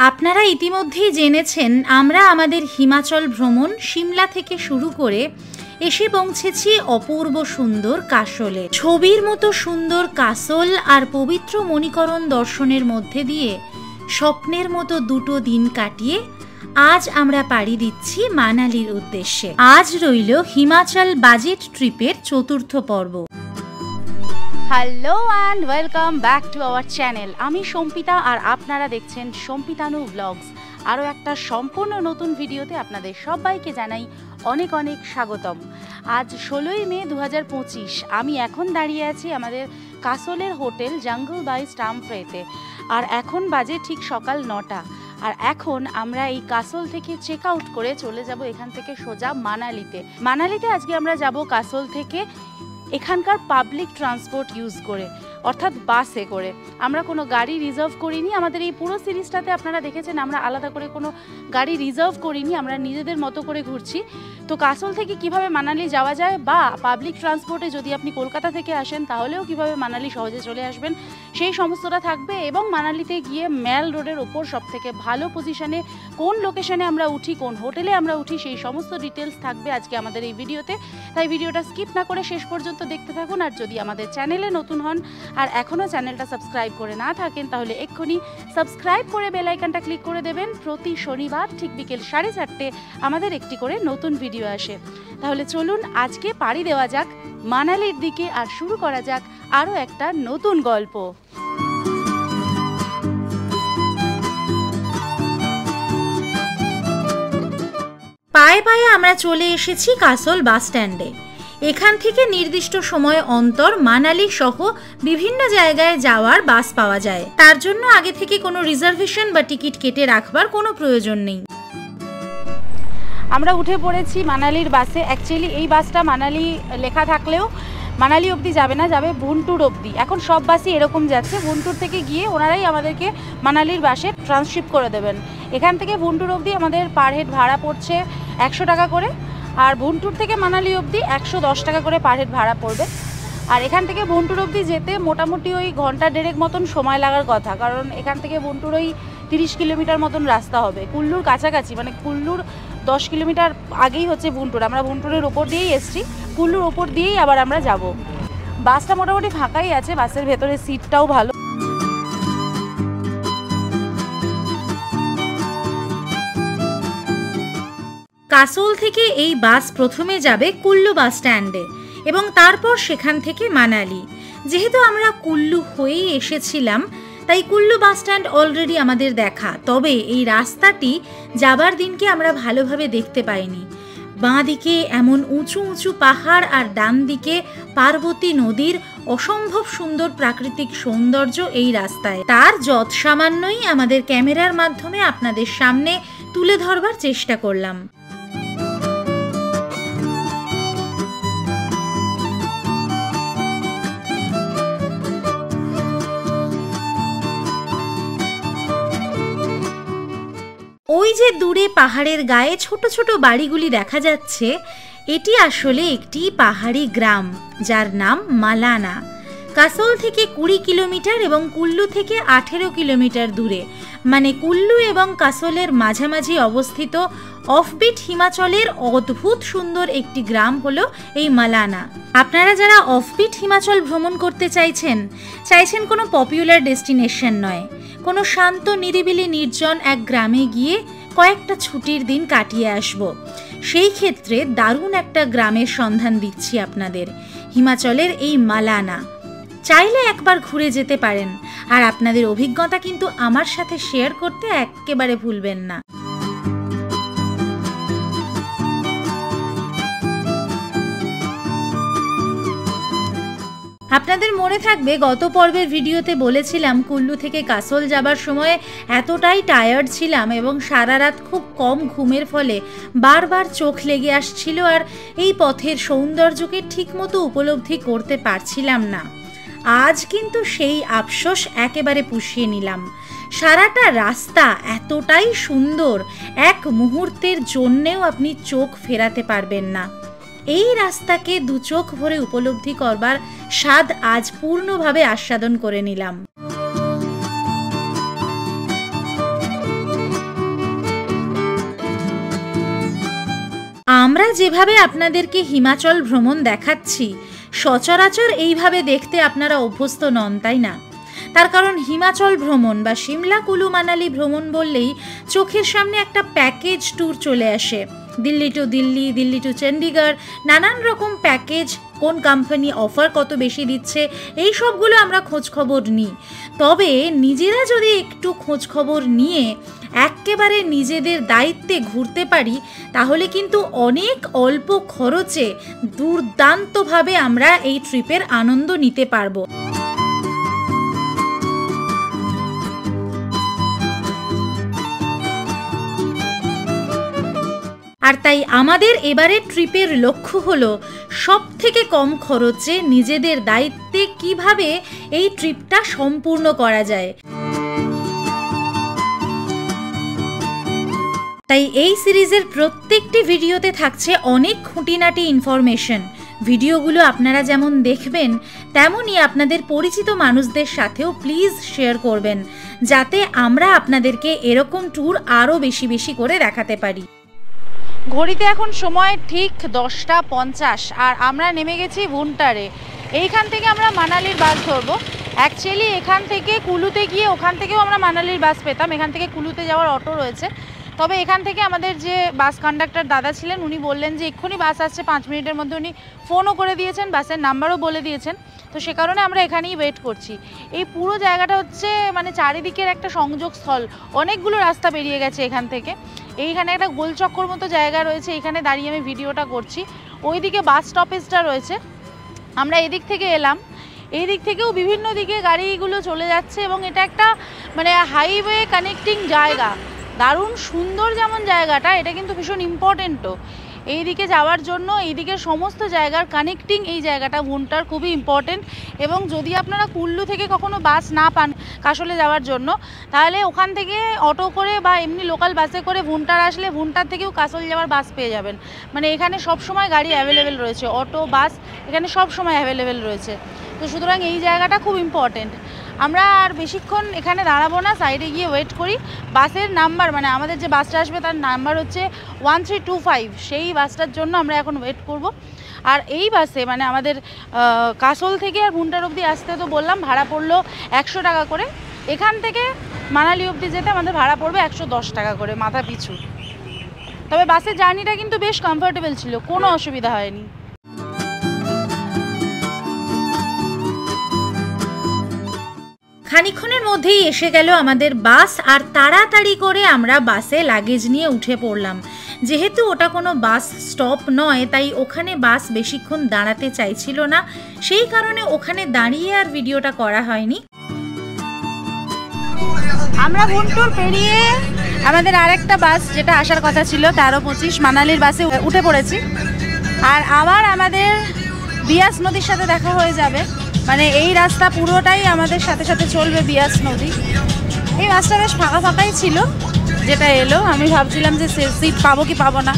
আপনারা ইতিমধ্যেই জেনেছেন আমরা আমাদের হিমাচল ভ্রমণ সিমলা থেকে শুরু করে এসে পৌঁছেছি অপূর্ব সুন্দর কাসলে। ছবির মতো সুন্দর কাসল আর পবিত্র মণিকরণ দর্শনের মধ্যে দিয়ে স্বপ্নের মতো দুটো দিন কাটিয়ে আজ আমরা পাড়ি দিচ্ছি মানালির উদ্দেশ্যে। আজ রইল হিমাচল বাজেট ট্রিপের চতুর্থ পর্ব। Hello and welcome back to our channel. আমি সম্পিতা আর আপনারা দেখছেন সম্পিতানু ব্লগস। আরও একটা সম্পূর্ণ নতুন ভিডিওতে আপনাদের সবাইকে জানাই অনেক অনেক স্বাগতম। আজ 16ই মে 2025। আমি এখন দাঁড়িয়ে আছি আমাদের কাসলের হোটেল জঙ্গল বাই স্টামফ্রেতে। আর এখন বাজে ঠিক সকাল 9টা। আর এখন আমরা এই কাসল থেকে চেক আউট করে চলে যাব এখান থেকে সোজা মানালিতে আজকে আমরা যাব কাসল থেকে এখানকার পাবলিক ট্রান্সপোর্ট ইউজ করে, অর্থাৎ বাসে করে। আমরা কোনো গাড়ি রিজার্ভ করিনি। আমাদের এই পুরো সিরিজটাতে আপনারা দেখেছেন আমরা আলাদা করে কোনো গাড়ি রিজার্ভ করিনি, আমরা নিজেদের মতো করে ঘুরছি। তো কাসল থেকে কিভাবে মানালি যাওয়া যায় বা পাবলিক ট্রান্সপোর্টে যদি আপনি কলকাতা থেকে আসেন তাহলেও কিভাবে মানালি সহজে চলে আসবেন সেই সমস্তটা থাকবে। এবং মানালিতে গিয়ে ম্যাল রোডের ওপর সবথেকে ভালো পজিশনে কোন লোকেশনে আমরা উঠি, কোন হোটেলে আমরা উঠি, সেই সমস্ত ডিটেলস থাকবে আজকে আমাদের এই ভিডিওতে। তাই ভিডিওটা স্কিপ না করে শেষ পর্যন্ত দেখতে থাকুন। আর যদি আমাদের চ্যানেলে নতুন হন আর এখনও চ্যানেলটা সাবস্ক্রাইব করে না থাকেন তাহলে এক্ষুনি সাবস্ক্রাইব করে বেল আইকনটা ক্লিক করে দেবেন। প্রতি শনিবার ঠিক বিকেল 4:30 আমাদের একটি করে নতুন ভিডিও আসে। তাহলে চলুন আজকে পাড়ি দেওয়া যাক মানালির দিকে আর শুরু করা যাক আরও একটা নতুন গল্প। পায়ে পায়ে আমরা চলে এসেছি কাসল বাস স্ট্যান্ডে। এখান থেকে নির্দিষ্ট সময় অন্তর মানালি সহ বিভিন্ন জায়গায় যাওয়ার বাস পাওয়া যায়। তার জন্য আগে থেকে কোনো রিজার্ভেশন বা টিকিট কেটে রাখবার কোনো প্রয়োজন নেই। আমরা উঠে পড়েছি মানালির বাসে। অ্যাকচুয়ালি এই বাসটা মানালি লেখা থাকলেও মানালি অবধি যাবে না, যাবে ভুন্টুর অবধি। এখন সব বাসই এরকম যাচ্ছে। ভুন্টুর থেকে গিয়ে ওনারাই আমাদেরকে মানালির বাসে ট্রান্সশিপ করে দেবেন। এখান থেকে ভুন্টুর অবধি আমাদের পার হেড ভাড়া পড়ছে 100 টাকা করে, আর ভুন্টুর থেকে মানালি অবধি 110 টাকা করে পার হেড ভাড়া পড়বে। আর এখান থেকে ভুন্টুর অবধি যেতে মোটামুটি ওই ঘন্টা দেড়েক মতন সময় লাগার কথা, কারণ এখান থেকে ভুন্টুর ওই 30 কিলোমিটার মতন রাস্তা হবে। কুল্লুর কাছাকাছি, মানে কুল্লুর 10 কিলোমিটার আগেই হচ্ছে ভুন্টুর। আমরা ভুন্টুরের ওপর দিয়েই এসছি, কুল্লুর ওপর দিয়েই আবার আমরা যাব। বাসটা মোটামুটি ফাঁকাই আছে, বাসের ভেতরে সিটটাও ভালো। কাসল থেকে এই বাস প্রথমে যাবে কুল্লু বাস স্ট্যান্ডে এবং তারপর সেখান থেকে মানালি। যেহেতু আমরা কুল্লু হয়েই এসেছিলাম তাই কুল্লু বাস স্ট্যান্ড অলরেডি আমাদের দেখা। তবে এই রাস্তাটি যাবার দিনকে আমরা ভালোভাবে দেখতে পাইনি। বাঁ দিকে এমন উঁচু উঁচু পাহাড় আর ডান দিকে পার্বতী নদীর অসম্ভব সুন্দর প্রাকৃতিক সৌন্দর্য এই রাস্তায়। তার যৎ সামান্যই আমাদের ক্যামেরার মাধ্যমে আপনাদের সামনে তুলে ধরবার চেষ্টা করলাম। ওই যে দূরে পাহাড়ের গায়ে ছোট ছোট বাড়িগুলি দেখা যাচ্ছে, এটি আসলে একটি পাহাড়ি গ্রাম যার নাম মালানা। কাসল থেকে 20 কিলোমিটার এবং কুল্লু থেকে 18 কিলোমিটার দূরে, মানে কুল্লু এবং কাসলের মাঝামাঝি অবস্থিত অফবিট হিমাচলের অদ্ভুত সুন্দর একটি গ্রাম হলো এই মালানা। আপনারা যারা অফবিট হিমাচল ভ্রমণ করতে চাইছেন কোনো পপুলার ডেস্টিনেশন নয়, কোনো শান্ত নিরিবিলি নির্জন এক গ্রামে গিয়ে কয়েকটা ছুটির দিন কাটিয়ে আসব, সেই ক্ষেত্রে দারুণ একটা গ্রামের সন্ধান দিচ্ছি আপনাদের, হিমাচলের এই মালানা। চাইলে একবার ঘুরে যেতে পারেন আর আপনাদের অভিজ্ঞতা কিন্তু আমার সাথে শেয়ার করতে একেবারে ভুলবেন না। আপনাদের মনে থাকবে গত পর্বের ভিডিওতে বলেছিলাম কুল্লু থেকে কাসল যাবার সময় এতটাই টায়ার্ড ছিলাম এবং সারা রাত খুব কম ঘুমের ফলে বারবার চোখ লেগে আসছিল আর এই পথের সৌন্দর্যকে ঠিকমতো উপলব্ধি করতে পারছিলাম না। আজ কিন্তু সেই আফসোস একেবারে পুষিয়ে নিলাম। সারাটা রাস্তা এতটাই সুন্দর, এক মুহূর্তের জন্যেও আপনি চোখ ফেরাতে পারবেন না। এই রাস্তাকে দু চোখ ভরে উপলব্ধি করবার স্বাদ আজ পূর্ণভাবে আস্বাদন করে নিলাম। আমরা যেভাবে আপনাদেরকে হিমাচল ভ্রমণ দেখাচ্ছি, সচরাচর এইভাবে দেখতে আপনারা অভ্যস্ত নন, তাই না? তার কারণ হিমাচল ভ্রমণ বা সিমলা কুলু মানালি ভ্রমণ বললেই চোখের সামনে একটা প্যাকেজ ট্যুর চলে আসে। দিল্লি টু দিল্লি, দিল্লি টু চণ্ডীগড়, নানান রকম প্যাকেজ, কোন কোম্পানি অফার কত বেশি দিচ্ছে, এই সবগুলো আমরা খোঁজখবর নিই। তবে নিজেরা যদি একটু খোঁজখবর নিয়ে একেবারে নিজেদের দায়িত্বে ঘুরতে পারি, তাহলে কিন্তু অনেক অল্প খরচে দুর্দান্তভাবে আমরা এই ট্রিপের আনন্দ নিতে পারবো। আর তাই আমাদের এবারের ট্রিপের লক্ষ্য হলো সব থেকে কম খরচে নিজেদের দায়িত্বে কিভাবে এই ট্রিপটা সম্পূর্ণ করা যায়। তাই এই সিরিজের প্রত্যেকটি ভিডিওতে থাকছে অনেক খুঁটিনাটি ইনফরমেশন। ভিডিওগুলো আপনারা যেমন দেখবেন, তেমনই আপনাদের পরিচিত মানুষদের সাথেও প্লিজ শেয়ার করবেন, যাতে আমরা আপনাদেরকে এরকম ট্যুর আরও বেশি বেশি করে দেখাতে পারি। ঘড়িতে এখন সময় ঠিক 10:50 আর আমরা নেমে গেছি ভুন্টারে। এইখান থেকে আমরা মানালির বাস ধরবো। অ্যাকচুয়ালি এখান থেকে কুলুতে গিয়ে ওখান থেকেও আমরা মানালির বাস পেতাম, এখান থেকে কুলুতে যাওয়ার অটো রয়েছে। তবে এখান থেকে আমাদের যে বাস কন্ডাক্টর দাদা ছিলেন, উনি বললেন যে এক্ষুনি বাস আসছে, 5 মিনিটের মধ্যে। উনি ফোনও করে দিয়েছেন, বাসের নাম্বারও বলে দিয়েছেন। তো সে কারণে আমরা এখানেই ওয়েট করছি। এই পুরো জায়গাটা হচ্ছে মানে চারিদিকের একটা সংযোগস্থল, অনেকগুলো রাস্তা বেরিয়ে গেছে এখান থেকে। এইখানে একটা গোলচক্কর মতো জায়গা রয়েছে, এখানে দাঁড়িয়ে আমি ভিডিওটা করছি। ওইদিকে বাস স্টপেজটা রয়েছে, আমরা এদিক থেকে এলাম। এই দিক থেকেও বিভিন্ন দিকে গাড়িগুলো চলে যাচ্ছে এবং এটা একটা মানে হাইওয়ে কানেক্টিং জায়গা। দারুণ সুন্দর যেমন জায়গাটা, এটা কিন্তু ভীষণ ইম্পর্টেন্টও এই দিকে যাওয়ার জন্য। এই দিকের সমস্ত জায়গার কানেক্টিং এই জায়গাটা ভুন্টার খুবই ইম্পর্টেন্ট। এবং যদি আপনারা কুল্লু থেকে কখনো বাস না পান কাসলে যাওয়ার জন্য, তাহলে ওখান থেকে অটো করে বা এমনি লোকাল বাসে করে ভুন্টার আসলে ভুন্টার থেকেও কাসল যাওয়ার বাস পেয়ে যাবেন। মানে এখানে সব সময় গাড়ি অ্যাভেলেবেল রয়েছে, অটো বাস এখানে সব সময় অ্যাভেলেবেল রয়েছে। তো সুতরাং এই জায়গাটা খুব ইম্পর্টেন্ট। আমরা আর বেশিক্ষণ এখানে দাঁড়াবো না, সাইডে গিয়ে ওয়েট করি। বাসের নাম্বার মানে আমাদের যে বাসটা আসবে তার নাম্বার হচ্ছে 1325, সেই বাসটার জন্য আমরা এখন ওয়েট করব। আর এই বাসে মানে আমাদের কাসল থেকে আর ভুন্টার অবধি আসতে তো বললাম ভাড়া পড়লো 100 টাকা করে। এখান থেকে মানালি অবধি যেতে আমাদের ভাড়া পড়বে 110 টাকা করে মাথা পিছু। তবে বাসের জার্নিটা কিন্তু বেশ কমফোর্টেবল ছিল, কোনো অসুবিধা হয়নি। খানিকক্ষণের মধ্যেই এসে গেল আমাদের বাস, আর তাড়াতাড়ি করে আমরা বাসে লাগেজ নিয়ে উঠে পড়লাম। যেহেতু ওটা কোনো বাস স্টপ নয়, তাই ওখানে বাস বেশিক্ষণ দাঁড়াতে চাইছিল না, সেই কারণে ওখানে দাঁড়িয়ে আর ভিডিওটা করা হয়নি। আমরা ভুন্টুর পেরিয়ে আমাদের আরেকটা বাস যেটা আসার কথা ছিল 1325 মানালির বাসে উঠে পড়েছি। আর আবার আমাদের বিয়াস নদীর সাথে দেখা হয়ে যাবে। মানে এই রাস্তা পুরোটাই আমাদের সাথে সাথে চলবে বিয়াস নদী। এই বাসটা বেশ ফাঁকা ফাঁকাই ছিল যেটা এলো। আমি ভাবছিলাম যে সিট পাবো কি পাবো না।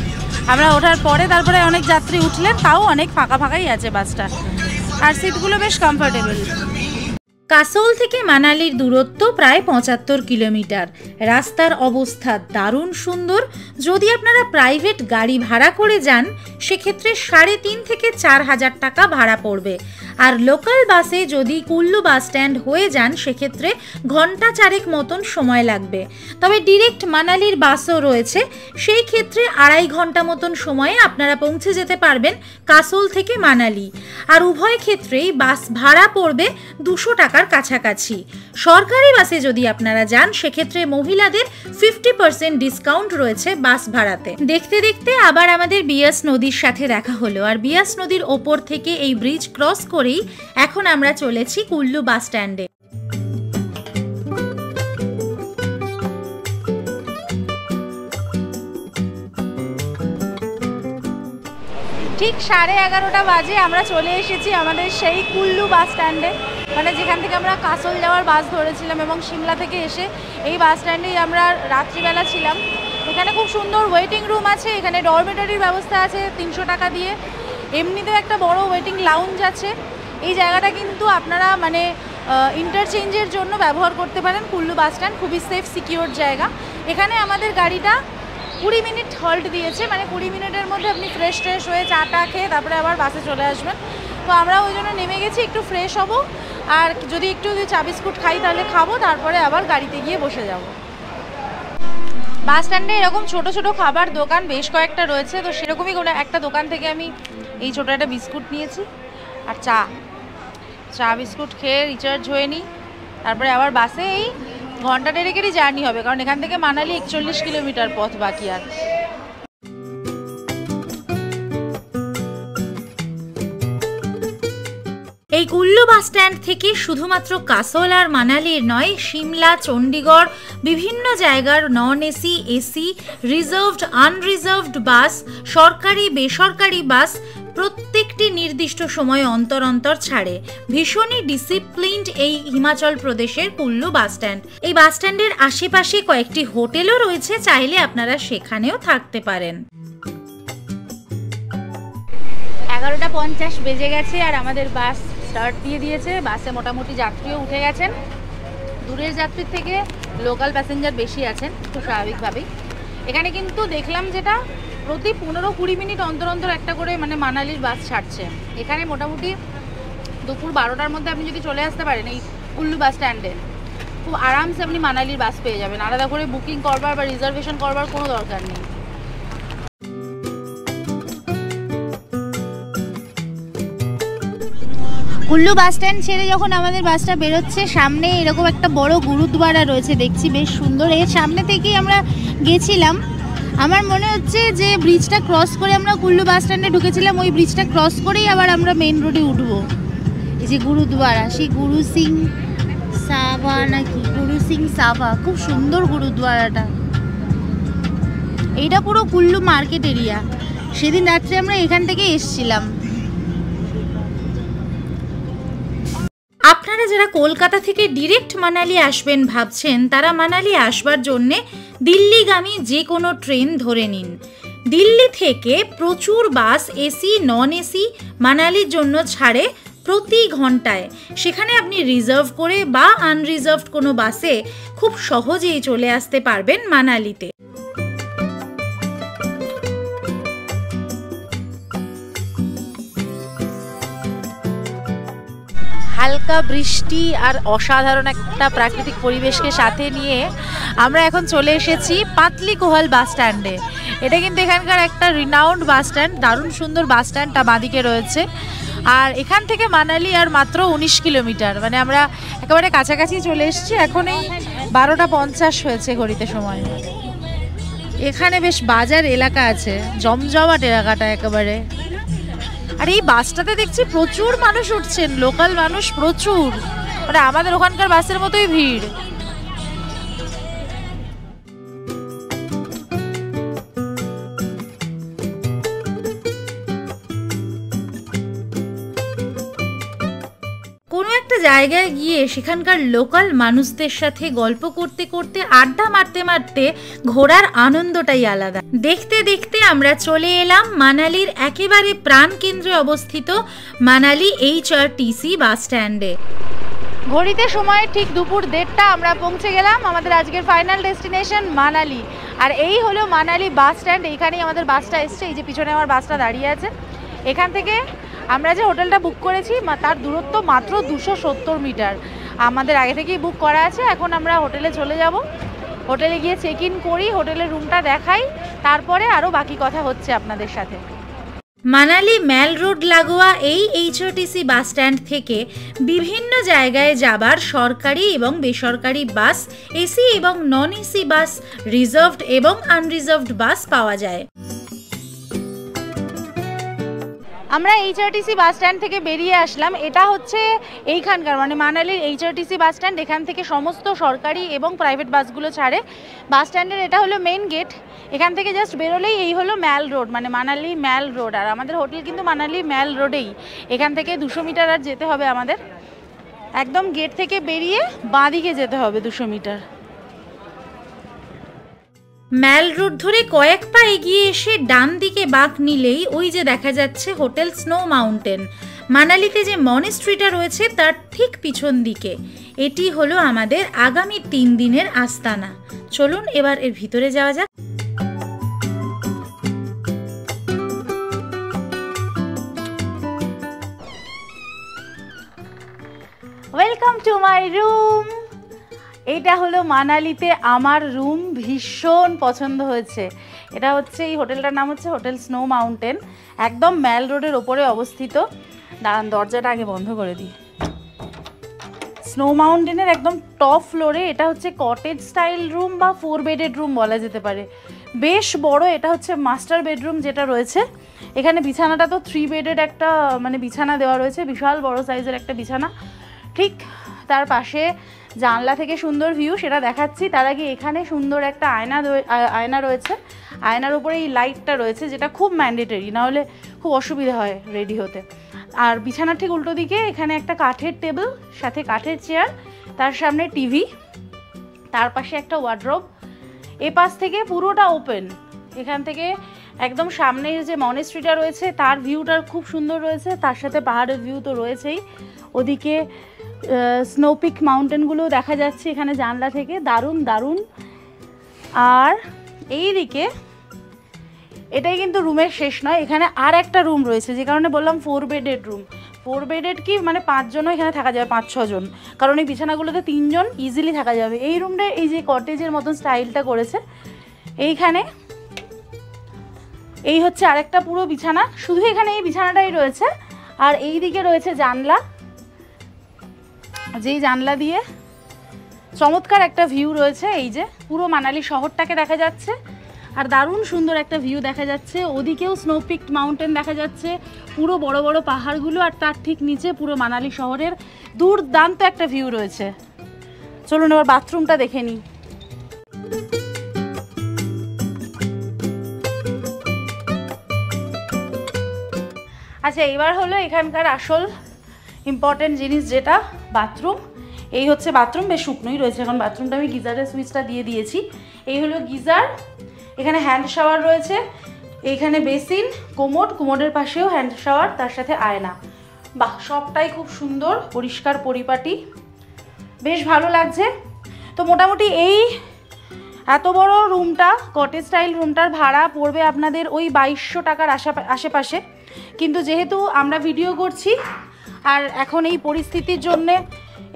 আমরা ওঠার পরে তারপরে অনেক যাত্রী উঠলেন, তাও অনেক ফাঁকা ফাঁকাই আছে বাসটা, আর সিটগুলো বেশ কমফোর্টেবল। কাসল থেকে মানালির দূরত্ব প্রায় 75 কিলোমিটার। রাস্তার অবস্থা দারুণ সুন্দর। যদি আপনারা প্রাইভেট গাড়ি ভাড়া করে যান, সেক্ষেত্রে 3.5 থেকে 4 হাজার টাকা ভাড়া পড়বে। আর লোকাল বাসে যদি কুল্লু বাস স্ট্যান্ড হয়ে যান, সেক্ষেত্রে ঘন্টা 4 মতন সময় লাগবে। তবে ডিরেক্ট মানালির বাসও রয়েছে, সেই ক্ষেত্রে 2.5 ঘন্টা মতন সময়ে আপনারা পৌঁছে যেতে পারবেন কাসল থেকে মানালি। আর উভয় ক্ষেত্রেই বাস ভাড়া পড়বে 200 টাকার কাছাকাছি। সরকারি বাসে যদি আপনারা যান, সেক্ষেত্রে মহিলাদের 50% ডিসকাউন্ট রয়েছে বাস ভাড়াতে। দেখতে দেখতে আবার আমাদের বিয়াস নদীর সাথে দেখা হলো। আর বিয়াস নদীর ওপর থেকে এই ব্রিজ ক্রস করেই এখন আমরা চলেছি কুল্লু বাস স্ট্যান্ডে। ঠিক 11:30 বাজে আমরা চলে এসেছি আমাদের সেই কুল্লু বাস স্ট্যান্ডে, মানে যেখান থেকে আমরা কাসল যাওয়ার বাস ধরেছিলাম। এবং সিমলা থেকে এসে এই বাস স্ট্যান্ডেই আমরা রাত্রিবেলা ছিলাম। এখানে খুব সুন্দর ওয়েটিং রুম আছে, এখানে ডরমেটরির ব্যবস্থা আছে 300 টাকা দিয়ে। এমনিতেও একটা বড় ওয়েটিং লাউঞ্জ আছে। এই জায়গাটা কিন্তু আপনারা মানে ইন্টারচেঞ্জের জন্য ব্যবহার করতে পারেন। কুল্লু বাস স্ট্যান্ড খুবই সেফ সিকিওর জায়গা। এখানে আমাদের গাড়িটা 20 মিনিট হল্ট দিয়েছে, মানে 20 মিনিটের মধ্যে আপনি ফ্রেশ হয়ে চা খেয়ে তারপরে আবার বাসে চলে আসবেন। তো আমরা ওই জন্য নেমে গেছি, একটু ফ্রেশ হব, আর যদি একটু চা বিস্কুট খাই তাহলে খাবো, তারপরে আবার গাড়িতে গিয়ে বসে যাব। বাস স্ট্যান্ডে এরকম ছোট ছোট খাবার দোকান বেশ কয়েকটা রয়েছে। তো সেরকমই কোনো একটা দোকান থেকে আমি এই ছোটো একটা বিস্কুট নিয়েছি আর চা বিস্কুট খেয়ে রিচার্জ হয়ে নিই। তারপরে আবার বাসে এই ঘন্টা দেড়েকেরই জার্নি হবে, কারণ এখান থেকে মানালি 41 কিলোমিটার পথ বাকি। আর এই কুল্লু বাস স্ট্যান্ড থেকে শুধুমাত্র কাসোল আর মানালির নয়, সিমলা, চণ্ডীগড়, বিভিন্ন জায়গার non AC, AC, reserved, unreserved bus, সরকারি বেসরকারি বাস প্রত্যেকটি নির্দিষ্ট সময় অন্তর অন্তর ছাড়ে। ভীষণই ডিসিপ্লিনড এই হিমাচল প্রদেশের কুল্লু বাস স্ট্যান্ড। এই বাস স্ট্যান্ডের আশেপাশে কয়েকটি হোটেলও রয়েছে, চাইলে আপনারা সেখানেও থাকতে পারেন। 11:50 বেজে গেছে আর আমাদের বাস স্টার্ট দিয়ে দিয়েছে। বাসে মোটামুটি যাত্রীও উঠে গেছেন। দূরের যাত্রীর থেকে লোকাল প্যাসেঞ্জার বেশি আছেন, খুব স্বাভাবিকভাবেই। এখানে কিন্তু দেখলাম যেটা প্রতি 15-20 মিনিট অন্তর অন্তর একটা করে মানে মানালির বাস ছাড়ছে। এখানে মোটামুটি দুপুর 12টার মধ্যে আপনি যদি চলে আসতে পারেন এই কুল্লু বাস স্ট্যান্ডে, খুব আরামসে আপনি মানালির বাস পেয়ে যাবেন। আলাদা করে বুকিং করবার বা রিজার্ভেশন করবার কোনো দরকার নেই। কুল্লু বাস স্ট্যান্ড ছেড়ে যখন আমাদের বাসটা বেরোচ্ছে, সামনে এরকম একটা বড় গুরুদ্বারা রয়েছে, দেখছি বেশ সুন্দর। এর সামনে থেকেই আমরা গেছিলাম। আমার মনে হচ্ছে যে ব্রিজটা ক্রস করে আমরা কুল্লু বাস স্ট্যান্ডে ঢুকেছিলাম, ওই ব্রিজটা ক্রস করেই আবার আমরা মেন রোডে উঠবো। এই যে গুরুদ্বারা, সেই গুরু সিং সাভা নাকি গুরু সিং সাভা, খুব সুন্দর গুরুদ্বারাটা। এইটা পুরো কুল্লু মার্কেট এরিয়া। সেদিন রাত্রে আমরা এখান থেকে এসছিলাম। আপনারা যারা কলকাতা থেকে ডিরেক্ট মানালি আসবেন ভাবছেন, তারা মানালি আসবার জন্যে দিল্লিগামী যে কোনো ট্রেন ধরে নিন। দিল্লি থেকে প্রচুর বাস এসি নন এসি মানালির জন্য ছাড়ে প্রতি ঘন্টায়। সেখানে আপনি রিজার্ভ করে বা আনরিজার্ভড কোনো বাসে খুব সহজেই চলে আসতে পারবেন মানালিতে। হালকা বৃষ্টি আর অসাধারণ একটা প্রাকৃতিক পরিবেশকে সাথে নিয়ে আমরা এখন চলে এসেছি পাতলিকুহাল বাস স্ট্যান্ডে। এটা কিন্তু এখানকার একটা রিনাউন্ড বাস স্ট্যান্ড, দারুণ সুন্দর বাস স্ট্যান্ডটা বাঁদিকে রয়েছে। আর এখান থেকে মানালি আর মাত্র 19 কিলোমিটার, মানে আমরা একেবারে কাছাকাছি চলে এসেছি। এখন এই 12:50 হয়েছে ঘড়িতে সময়। এখানে বেশ বাজার এলাকা আছে, জমজমাট এলাকাটা একেবারে। আর এই বাসটাতে দেখছি প্রচুর মানুষ উঠছেন, লোকাল মানুষ প্রচুর, মানে আমাদের ওখানকার বাসের মতোই ভিড়। কোনো একটা জায়গায় গিয়ে সেখানকার লোকাল মানুষদের সাথে গল্প করতে করতে, আড্ডা মারতে মারতে ঘোরার আনন্দটাই আলাদা। দেখতে দেখতে আমরা চলে এলাম মানালির একেবারে প্রাণকেন্দ্রে অবস্থিত মানালি HRTC বাস স্ট্যান্ডে। ঘড়িতে সময় ঠিক দুপুর 1:30 আমরা পৌঁছে গেলাম আমাদের আজকের ফাইনাল ডেস্টিনেশন মানালি। আর এই হলো মানালি বাস স্ট্যান্ড। এইখানেই আমাদের বাসটা এসছে। এই যে পিছনে আমার বাসটা দাঁড়িয়ে আছে। এখান থেকে আমরা যে হোটেলটা বুক করেছি তার দূরত্ব মাত্র 270 মিটার। আমাদের আগে থেকেই বুক করা আছে। এখন আমরা হোটেলে চলে যাব, হোটেলে গিয়ে চেক ইন করি, হোটেলের রুমটা দেখাই, তারপরে আরও বাকি কথা হচ্ছে আপনাদের সাথে। মানালি ম্যাল রোড লাগোয়া এই HRTC বাস স্ট্যান্ড থেকে বিভিন্ন জায়গায় যাবার সরকারি এবং বেসরকারি বাস, এসি এবং নন এসি বাস, রিজার্ভড এবং আনরিজার্ভড বাস পাওয়া যায়। আমরা HRTC বাস স্ট্যান্ড থেকে বেরিয়ে আসলাম। এটা হচ্ছে এইখানকার মানে মানালির HRTC বাস স্ট্যান্ড। এখান থেকে সমস্ত সরকারি এবং প্রাইভেট বাসগুলো ছাড়ে। বাস স্ট্যান্ডের এটা হলো মেন গেট। এখান থেকে জাস্ট বেরোলেই এই হলো ম্যাল রোড, মানে মানালি ম্যাল রোড। আর আমাদের হোটেল কিন্তু মানালি ম্যাল রোডেই। এখান থেকে 200 মিটার আর যেতে হবে আমাদের। একদম গেট থেকে বেরিয়ে বাঁ দিকে যেতে হবে 200 মিটার। ম্যাল রোড ধরে কয়েক পা এগিয়ে এসে ডান দিকে বাঁক নিলেই ওই যে দেখা যাচ্ছে হোটেল স্নো মাউন্টেন। মানালিতে যে মনেস্ট্রিটা রয়েছে তার ঠিক পিছন দিকে। এটি হলো আমাদের আগামী 3 দিনের আস্তানা। চলুন এবার এর ভিতরে যাওয়া যাক। Welcome to my room. এটা হলো মানালিতে আমার রুম, ভীষণ পছন্দ হয়েছে। এটা হচ্ছে, এই হোটেলটার নাম হচ্ছে হোটেল স্নো মাউন্টেন, একদম ম্যাল রোডের ওপরে অবস্থিত। দাঁড়ান, দরজাটা আগে বন্ধ করে দিই। স্নো মাউন্টেনের একদম টপ ফ্লোরে এটা হচ্ছে কটেজ স্টাইল রুম বা 4 বেডেড রুম বলা যেতে পারে। বেশ বড়, এটা হচ্ছে মাস্টার বেডরুম যেটা রয়েছে। এখানে বিছানাটা তো 3 বেডেড একটা মানে বিছানা দেওয়া রয়েছে, বিশাল বড় সাইজের একটা বিছানা। ঠিক তার পাশে জানলা থেকে সুন্দর ভিউ, সেটা দেখাচ্ছি। তার আগে এখানে সুন্দর একটা আয়না রয়েছে। আয়নার উপরে এই লাইটটা রয়েছে, যেটা খুব ম্যান্ডেটরি, নাহলে খুব অসুবিধা হয় রেডি হতে। আর বিছানার ঠিক উল্টো দিকে এখানে একটা কাঠের টেবিল, সাথে কাঠের চেয়ার, তার সামনে টিভি, তার পাশে একটা ওয়ার্ড্রোব। এ পাশ থেকে পুরোটা ওপেন। এখান থেকে একদম সামনের যে মনেস্ট্রিটা রয়েছে তার ভিউটা খুব সুন্দর রয়েছে, তার সাথে পাহাড়ের ভিউ তো রয়েছেই। ওদিকে স্নোপিক মাউন্টেনগুলো দেখা যাচ্ছে এখানে জানলা থেকে, দারুণ দারুণ। আর এই দিকে, এটাই কিন্তু রুমের শেষ নয়, এখানে আর একটা রুম রয়েছে, যে কারণে বললাম 4 বেডেড রুম। 4 বেডেড কি মানে 5 জনও এখানে থাকা যাবে, 5-6 জন, কারণ এই বিছানাগুলোতে 3 জন ইজিলি থাকা যাবে। এই রুমটা এই যে কটেজের মতন স্টাইলটা করেছে, এইখানে এই হচ্ছে আরেকটা পুরো বিছানা, শুধু এখানে এই বিছানাটাই রয়েছে। আর এই দিকে রয়েছে জানলা, যেই জানলা দিয়ে চমৎকার একটা ভিউ রয়েছে। এই যে পুরো মানালি শহরটাকে দেখা যাচ্ছে, আর দারুণ সুন্দর একটা ভিউ দেখা যাচ্ছে। ওদিকেও স্নোপিক মাউন্টেন দেখা যাচ্ছে, পুরো বড় বড় পাহাড়গুলো, আর তার ঠিক নিচে পুরো মানালি শহরের দুর্দান্ত একটা ভিউ রয়েছে। চলুন এবার বাথরুমটা দেখে নিই। আচ্ছা, এবার হলো এখানকার আসল ইম্পর্টেন্ট জিনিস, যেটা বাথরুম। এই হচ্ছে বাথরুম, বেশ শুকনোই রয়েছে এখন বাথরুমটা। আমি গিজারের সুইচটা দিয়ে দিয়েছি। এই হলো গিজার, এখানে হ্যান্ড শাওয়ার রয়েছে, এইখানে বেসিন, কোমোডের পাশেও হ্যান্ড শাওয়ার, তার সাথে আয়না। বাহ, সবটাই খুব সুন্দর, পরিষ্কার পরিপাটি, বেশ ভালো লাগছে। তো মোটামুটি এই এত বড় রুমটা, কটেজ স্টাইল রুমটার ভাড়া পড়বে আপনাদের ওই 2200 টাকার আশেপাশে। কিন্তু যেহেতু আমরা ভিডিও করছি আর এখন এই পরিস্থিতির জন্যে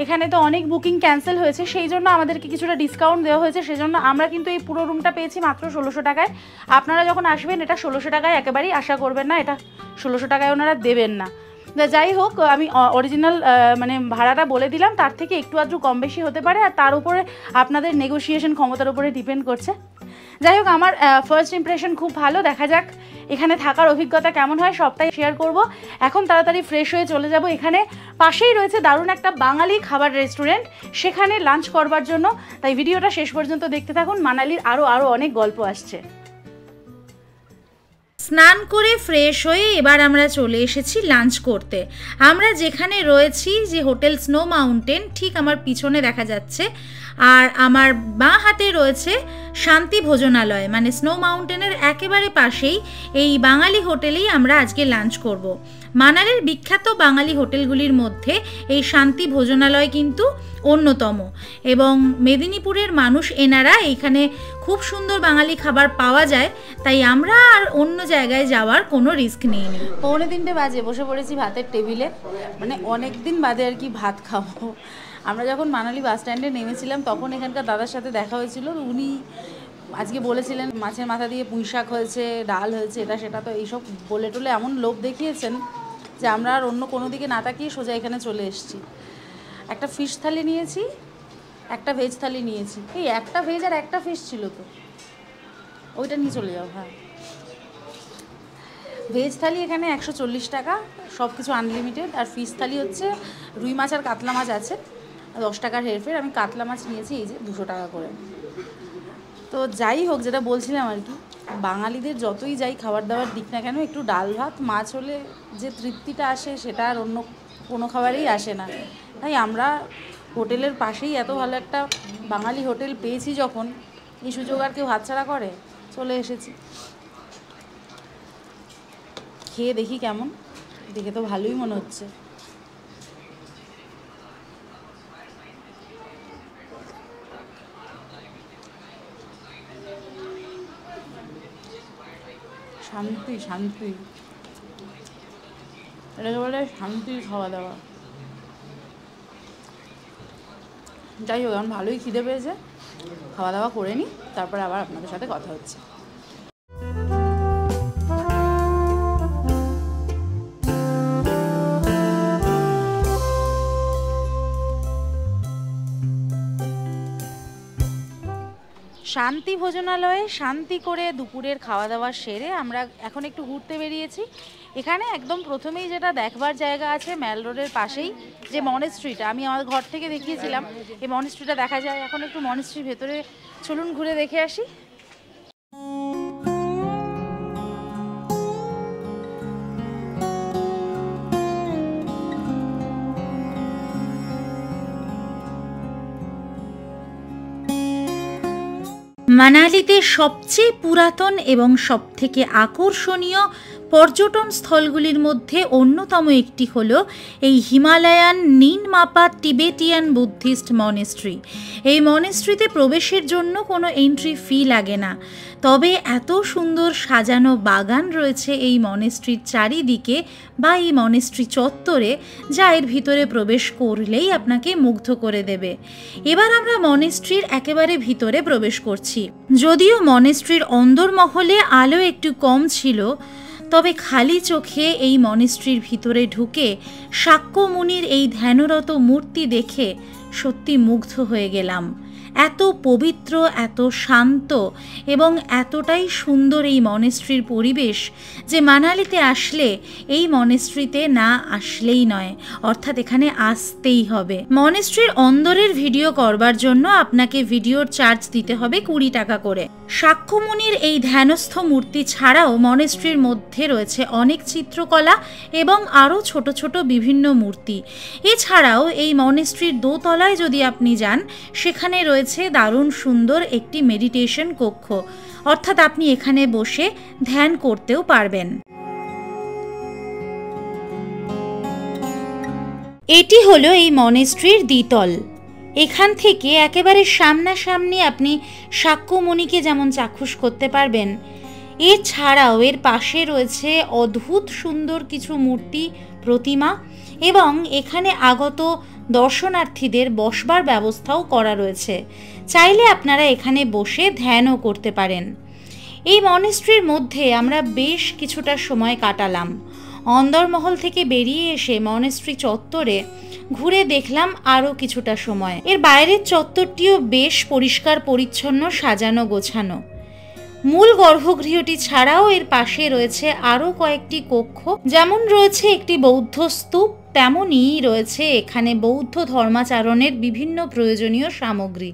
এখানে তো অনেক বুকিং ক্যান্সেল হয়েছে, সেই জন্য আমাদেরকে কিছুটা ডিসকাউন্ট দেওয়া হয়েছে। সেজন্য আমরা কিন্তু এই পুরো রুমটা পেয়েছি মাত্র 1600 টাকায়। আপনারা যখন আসবেন এটা 1600 টাকায় একেবারেই আশা করবেন না, এটা 1600 টাকায় ওনারা দেবেন না। যাই হোক, আমি অরিজিনাল মানে ভাড়াটা বলে দিলাম, তার থেকে একটু আধটু কম বেশি হতে পারে, আর তার উপরে আপনাদের নেগোসিয়েশন ক্ষমতার উপরে ডিপেন্ড করছে। যাই হোক, আমার ফার্স্ট ইমপ্রেশন খুব ভালো। দেখা যাক এখানে থাকার অভিজ্ঞতা কেমন হয়, সবটাই শেয়ার করব। এখন তাড়াতাড়ি ফ্রেশ হয়ে চলে যাব। এখানে পাশেই রয়েছে দারুণ একটা বাঙালি খাবার রেস্টুরেন্ট, সেখানে লাঞ্চ করবার জন্য। তাই ভিডিওটা শেষ পর্যন্ত দেখতে থাকুন, মানালির আরও অনেক গল্প আসছে। স্নান করে ফ্রেশ হয়ে এবার আমরা চলে এসেছি লাঞ্চ করতে। আমরা যেখানে রয়েছি, যে হোটেল স্নো মাউন্টেন, ঠিক আমার পিছনে দেখা যাচ্ছে। আর আমার বাঁ হাতে রয়েছে শান্তি ভোজনালয়, মানে স্নো মাউন্টেনের একেবারে পাশেই এই বাঙালি হোটেলেই আমরা আজকে লাঞ্চ করব। মানালির বিখ্যাত বাঙালি হোটেলগুলির মধ্যে এই শান্তি ভোজনালয় কিন্তু অন্যতম, এবং মেদিনীপুরের মানুষ এনারা এইখানে খুব সুন্দর বাঙালি খাবার পাওয়া যায়, তাই আমরা আর অন্য জায়গায় যাওয়ার কোনো রিস্ক নিইনি। 2:45 বাজে বসে পড়েছি ভাতের টেবিলে, মানে অনেক দিন বাদে আর কি ভাত খাবো। আমরা যখন মানালি বাস স্ট্যান্ডে নেমেছিলাম তখন এখানকার দাদার সাথে দেখা হয়েছিল, উনি আজকে বলেছিলেন মাছের মাথা দিয়ে পুঁই শাক হয়েছে, ডাল হয়েছে, এটা সেটা। তো এইসব বলে টলে এমন লোভ দেখিয়েছেন যে আমরা আর অন্য কোনো দিকে না তাকিয়ে সোজা এখানে চলে এসেছি। একটা ফিশ থালি নিয়েছি, একটা ভেজ থালি নিয়েছি। এই একটা ভেজ আর একটা ফিশ ছিল, তো ওইটা নিয়ে চলে যাও। হ্যাঁ, ভেজ থালি এখানে 140 টাকা, সব কিছু আনলিমিটেড। আর ফিশ থালি হচ্ছে রুই মাছ আর কাতলা মাছ আছে, 10 টাকার হেরফের। আমি কাতলা মাছ নিয়েছি, এই যে 200 টাকা করে। তো যাই হোক, যেটা বলছিলাম আর কি, বাঙালিদের যতই যাই খাবার দাবার দিক না কেন, একটু ডাল ভাত মাছ হলে যে তৃপ্তিটা আসে, সেটা আর অন্য কোনো খাবারেই আসে না। তাই আমরা হোটেলের পাশেই এত ভালো একটা বাঙালি হোটেল পেয়েছি যখন, এই সুযোগ আর কেউ হাতছাড়া করে? চলে এসেছি, খেয়ে দেখি কেমন। দেখে তো ভালোই মনে হচ্ছে। শান্তি শান্তি, এটাকে বলে শান্তির খাওয়া দাওয়া। যাই হোক, এখন ভালোই খিদে পেয়েছে, খাওয়া দাওয়া করে নিই, তারপরে আবার আপনাদের সাথে কথা হচ্ছে। শান্তি ভোজনালয়ে শান্তি করে দুপুরের খাওয়া দাওয়া সেরে আমরা এখন একটু ঘুরতে বেরিয়েছি। এখানে একদম প্রথমেই যেটা দেখবার জায়গা আছে, ম্যাল রোডের পাশেই যে মনেস্ট্রিটা আমি আমার ঘর থেকে দেখিয়েছিলাম, এই মনেস্ট্রিটা দেখা যায়। এখন একটু মনেস্ট্রির ভেতরে চলুন ঘুরে দেখে আসি। মানালিতে সবচেয়ে পুরাতন এবং সবথেকে আকর্ষণীয় পর্যটন স্থলগুলির মধ্যে অন্যতম একটি হলো এই হিমালয়ান নিনমাপা টিবেটিয়ান বুদ্ধিস্ট মনেস্ট্রি। এই মনেস্ট্রিতে প্রবেশের জন্য কোনো এন্ট্রি ফি লাগে না, তবে এত সুন্দর সাজানো বাগান রয়েছে এই মনেস্ট্রির চারিদিকে বা এই মনেস্ট্রি চত্বরে, যা এর ভিতরে প্রবেশ করলেই আপনাকে মুগ্ধ করে দেবে। এবার আমরা মনেস্ট্রির একেবারে ভিতরে প্রবেশ করছি। যদিও মনেস্ট্রির অন্দরমহলে আলো একটু কম ছিল, তবে খালি চোখে এই মনেস্ট্রির ভিতরে ঢুকে শাক্যমুনির এই ধ্যানরত মূর্তি দেখে সত্যি মুগ্ধ হয়ে গেলাম। এত পবিত্র, এত শান্ত এবং এতটাই সুন্দর এই মনেস্ট্রির পরিবেশ যে মানালিতে আসলে এই মনেস্ট্রিতে না আসলেই নয়, অর্থাৎ এখানে আসতেই হবে। মনেস্ট্রির অন্দরের ভিডিও করবার জন্য আপনাকে ভিডিওর চার্জ দিতে হবে 20 টাকা করে। শাক্যমুনির এই ধ্যানস্থ মূর্তি ছাড়াও মনেস্ট্রির মধ্যে রয়েছে অনেক চিত্রকলা এবং আরও ছোট ছোট বিভিন্ন মূর্তি। এছাড়াও এই মনেস্ট্রির দোতলায় যদি আপনি যান, সেখানে রয়েছে দারুণ সুন্দর একটি মেডিটেশন কক্ষ, অর্থাৎ আপনি এখানে বসে ধ্যান করতেও পারবেন। এটি হলো এই মনেস্ট্রির দ্বিতল। এখান থেকে একেবারে সামনাসামনি আপনি শাক্যমুনিকে যেমন চাক্ষুষ করতে পারবেন, এছাড়াও এর পাশে রয়েছে অদ্ভুত সুন্দর কিছু মূর্তি, প্রতিমা, এবং এখানে আগত দর্শনার্থীদের বসবার ব্যবস্থাও করা রয়েছে। চাইলে আপনারা এখানে বসে ধ্যানও করতে পারেন। এই মনেস্ট্রির মধ্যে আমরা বেশ কিছুটা সময় কাটালাম। অন্দরমহল থেকে বেরিয়ে এসে মনেস্ট্রি চত্বরে ঘুরে দেখলাম আরও কিছুটা সময়। এর বাইরের চত্বরটিও বেশ পরিষ্কার পরিচ্ছন্ন, সাজানো গোছানো। মূল গর্ভগৃহটি ছাড়াও এর পাশে রয়েছে আরও কয়েকটি কক্ষ। যেমন রয়েছে একটি বৌদ্ধ স্তূপ, তেমনই রয়েছে এখানে বৌদ্ধ ধর্মাচরণের বিভিন্ন প্রয়োজনীয় সামগ্রী।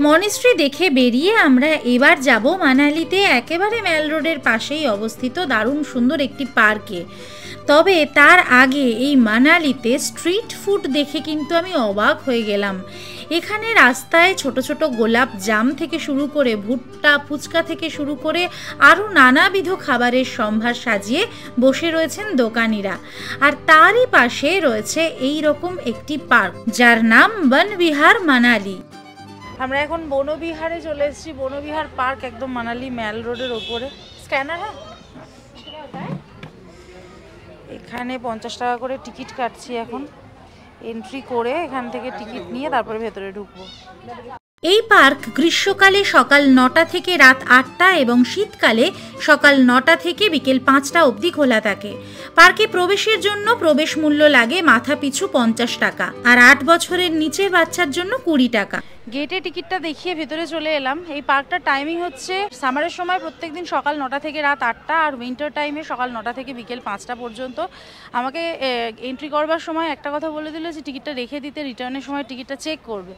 মনেস্ট্রি দেখে বেরিয়ে আমরা এবার যাব মানালিতে একেবারে ম্যাল রোডের পাশেই অবস্থিত দারুণ সুন্দর একটি পার্কে। তবে তার আগে এই মানালিতে স্ট্রিট ফুড দেখে কিন্তু আমি অবাক হয়ে গেলাম। এখানে রাস্তায় ছোট ছোট গোলাপ জাম থেকে শুরু করে ভুট্টা ফুচকা থেকে শুরু করে আরও নানাবিধ খাবারের সম্ভার সাজিয়ে বসে রয়েছেন দোকানিরা। আর তারই পাশে রয়েছে এই রকম একটি পার্ক, যার নাম বনবিহার মানালি। আমরা এখন বনবিহারে চলে এসেছি। বনবিহার পার্ক একদম মানালি ম্যাল রোডের ওপরে। স্ক্যানার, হ্যাঁ, এখানে 50 টাকা করে টিকিট কাটছি। এখন এন্ট্রি করে এখান থেকে টিকিট নিয়ে তারপরে ভেতরে ঢুকবো। এই পার্ক গ্রীষ্মকালে সকাল 9টা থেকে রাত 8টা এবং শীতকালে সকাল 9টা থেকে বিকেল 5টা অবধি খোলা থাকে। পার্কে প্রবেশের জন্য প্রবেশ মূল্য লাগে মাথা পিছু 50 টাকা, আর 8 বছরের নিচের বাচ্চার জন্য 20 টাকা। গেটে টিকিটটা দেখিয়ে ভেতরে চলে এলাম। এই পার্কটার টাইমিং হচ্ছে সামারের সময় প্রত্যেকদিন সকাল 9টা থেকে রাত 8টা, আর উইন্টার টাইমে সকাল 9টা থেকে বিকেল 5টা পর্যন্ত। আমাকে এন্ট্রি করবার সময় একটা কথা বলে দিল যে টিকিটটা রেখে দিতে, রিটার্নের সময় টিকিটটা চেক করবে।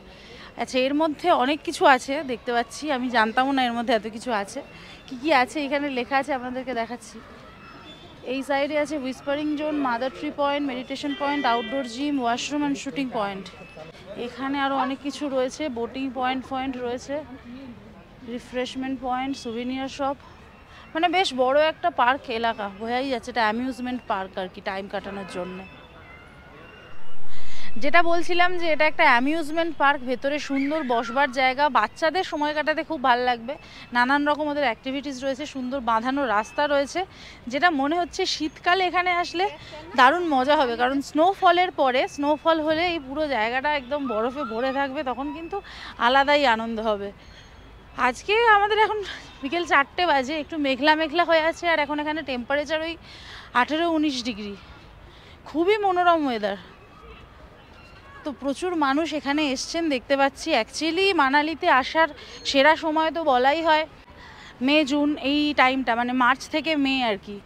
আচ্ছা, এর মধ্যে অনেক কিছু আছে দেখতে পাচ্ছি, আমি জানতামও না এর মধ্যে এত কিছু আছে। কি কি আছে এখানে লেখা আছে আপনাদেরকে দেখাচ্ছি। এই সাইডে আছে whispering zone, mother tree point, meditation point, outdoor gym, washroom and shooting point. এখানে আরও অনেক কিছু রয়েছে, বোটিং পয়েন্ট রয়েছে, রিফ্রেশমেন্ট পয়েন্ট, সুভিনিয়ার শপ, মানে বেশ বড় একটা পার্ক এলাকা, বোঝাই যাচ্ছে এটা অ্যামিউজমেন্ট পার্ক আর কি, টাইম কাটানোর জন্য। যেটা বলছিলাম যে এটা একটা অ্যামিউজমেন্ট পার্ক, ভেতরে সুন্দর বসবার জায়গা, বাচ্চাদের সময় কাটাতে খুব ভালো লাগবে, নানান রকম ওদের অ্যাক্টিভিটিস রয়েছে, সুন্দর বাঁধানো রাস্তা রয়েছে, যেটা মনে হচ্ছে শীতকালে এখানে আসলে দারুণ মজা হবে, কারণ স্নোফলের পরে, স্নোফল হলে এই পুরো জায়গাটা একদম বরফে ভরে থাকবে, তখন কিন্তু আলাদাই আনন্দ হবে। আজকে আমাদের এখন বিকেল 4টে বাজে, একটু মেঘলা মেঘলা হয়ে আছে, আর এখন এখানে টেম্পারেচার ওই 18-19 ডিগ্রি, খুবই মনোরম ওয়েদার। তো প্রচুর মানুষ এখানে এসছেন দেখতে পাচ্ছি। অ্যাকচুয়ালি মানালিতে আসার সেরা সময় তো বলাই হয় মে জুন, এই টাইমটা, মানে মার্চ থেকে মে আর কি।